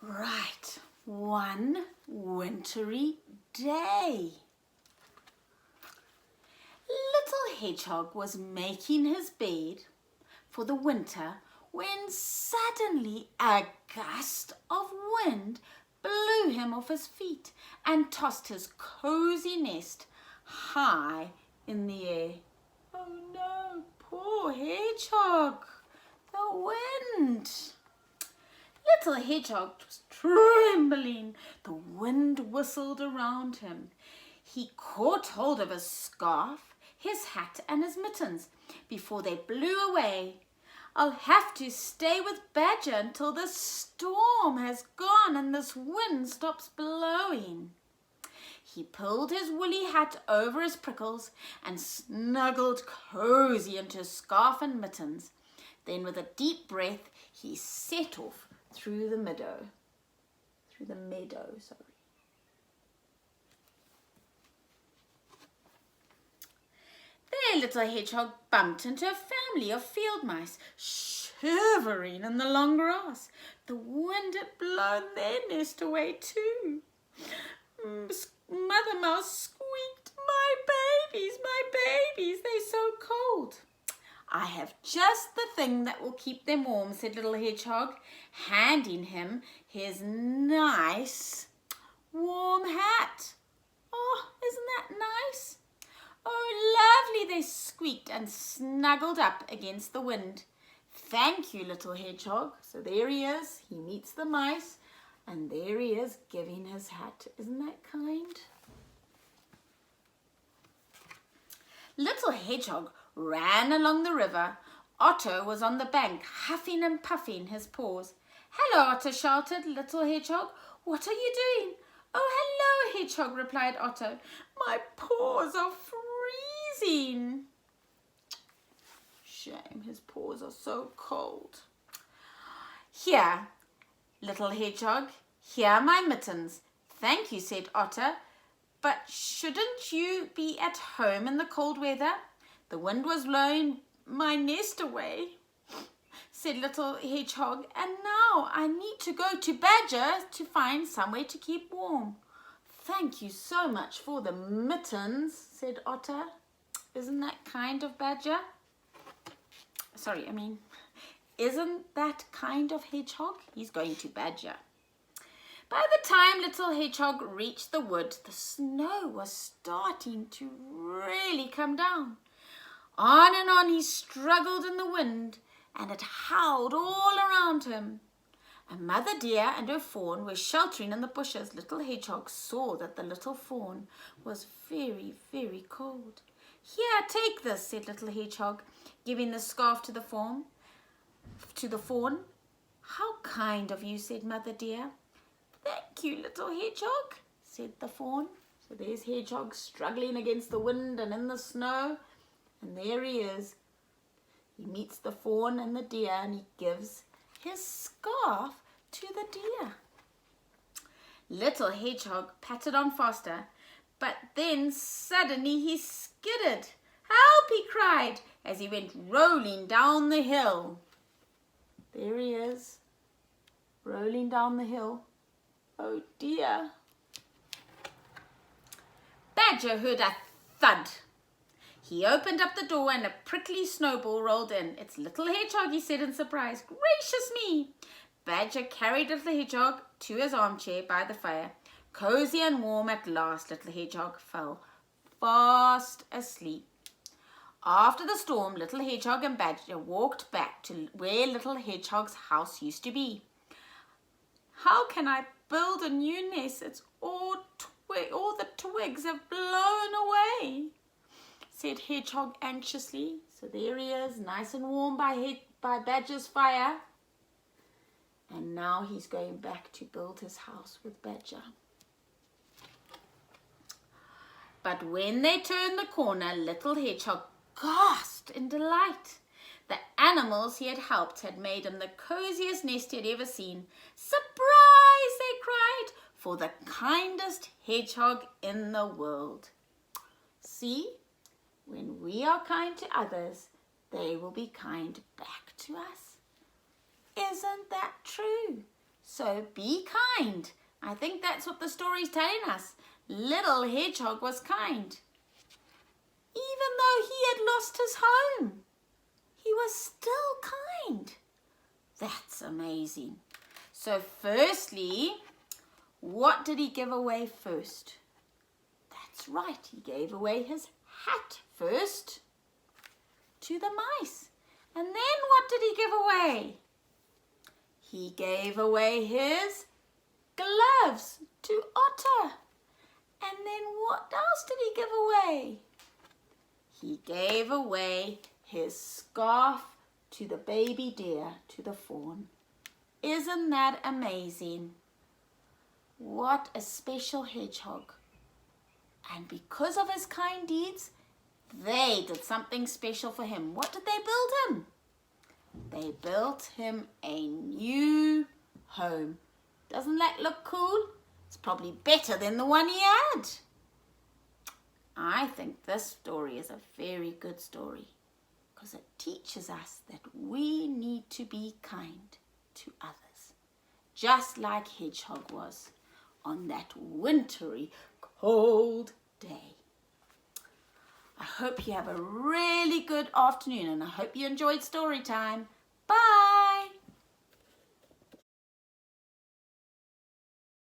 Right, one wintry day. Little Hedgehog was making his bed for the winter when suddenly a gust of wind blew him off his feet and tossed his cozy nest high in the air. Oh no, poor Hedgehog, the wind. Little Hedgehog was trembling. The wind whistled around him. He caught hold of his scarf, his hat and his mittens before they blew away. I'll have to stay with Badger until this storm has gone and this wind stops blowing. He pulled his woolly hat over his prickles and snuggled cozy into his scarf and mittens. Then with a deep breath he set off through the meadow. There Little Hedgehog bumped into a family of field mice shivering in the long grass. The wind had blown their nest away too. Mother Mouse squeaked, my babies, they're so cold." "I have just the thing that will keep them warm," said Little Hedgehog, handing him his nice warm hat. "Oh, isn't that nice?" "Oh, lovely," they squeaked and snuggled up against the wind. "Thank you, Little Hedgehog." So there he is, he meets the mice, and there he is giving his hat. Isn't that kind? Little Hedgehog ran along the river. Otto was on the bank, huffing and puffing his paws. "Hello, Otto," shouted Little Hedgehog. "What are you doing?" "Oh, hello, Hedgehog," replied Otto. "My paws are freezing." Shame, his paws are so cold. "Here, Little Hedgehog, here are my mittens." "Thank you," said Otto. "But shouldn't you be at home in the cold weather?" "The wind was blowing my nest away," said Little Hedgehog, "and now I need to go to Badger to find somewhere to keep warm." "Thank you so much for the mittens," said Otter. Isn't that kind of Badger? Isn't that kind of Hedgehog? He's going to Badger. By the time Little Hedgehog reached the wood, the snow was starting to really come down. On and on he struggled in the wind, and it howled all around him. A mother deer and her fawn were sheltering in the bushes. Little Hedgehog saw that the little fawn was very, very cold. "Here, take this," said Little Hedgehog, giving the scarf to the fawn. "How kind of you," said Mother Deer. "Thank you, Little Hedgehog," said the fawn. So there's Hedgehog struggling against the wind and in the snow. And there he is. He meets the fawn and the deer and he gives his scarf to the deer. Little Hedgehog pattered on faster, but then suddenly he skidded. "Help!" he cried as he went rolling down the hill. There he is, rolling down the hill. Oh dear. Badger heard a thud. He opened up the door and a prickly snowball rolled in. "It's Little Hedgehog," he said in surprise. "Gracious me!" Badger carried Little Hedgehog to his armchair by the fire. Cozy and warm at last, Little Hedgehog fell fast asleep. After the storm, Little Hedgehog and Badger walked back to where Little Hedgehog's house used to be. "How can I build a new nest? It's all the twigs have blown away," said Hedgehog anxiously. So there he is, nice and warm by Badger's fire. And now he's going back to build his house with Badger. But when they turned the corner, Little Hedgehog gasped in delight. The animals he had helped had made him the coziest nest he had ever seen. "Surprise!" they cried, "for the kindest hedgehog in the world." See, when we are kind to others, they will be kind back to us. Isn't that true? So be kind. I think that's what the story's telling us. Little Hedgehog was kind. Even though he had lost his home, he was still kind. That's amazing. So firstly, what did he give away first? That's right, he gave away his hat first to the mice. And then what did he give away? He gave away his gloves to Otter. And then what else did he give away? He gave away his scarf to the baby deer, to the fawn. Isn't that amazing? What a special hedgehog. And because of his kind deeds, they did something special for him. What did they build him? They built him a new home. Doesn't that look cool? It's probably better than the one he had. I think this story is a very good story because it teaches us that we need to be kind to others, just like Hedgehog was on that wintry, cold day. I hope you have a really good afternoon and I hope you enjoyed story time.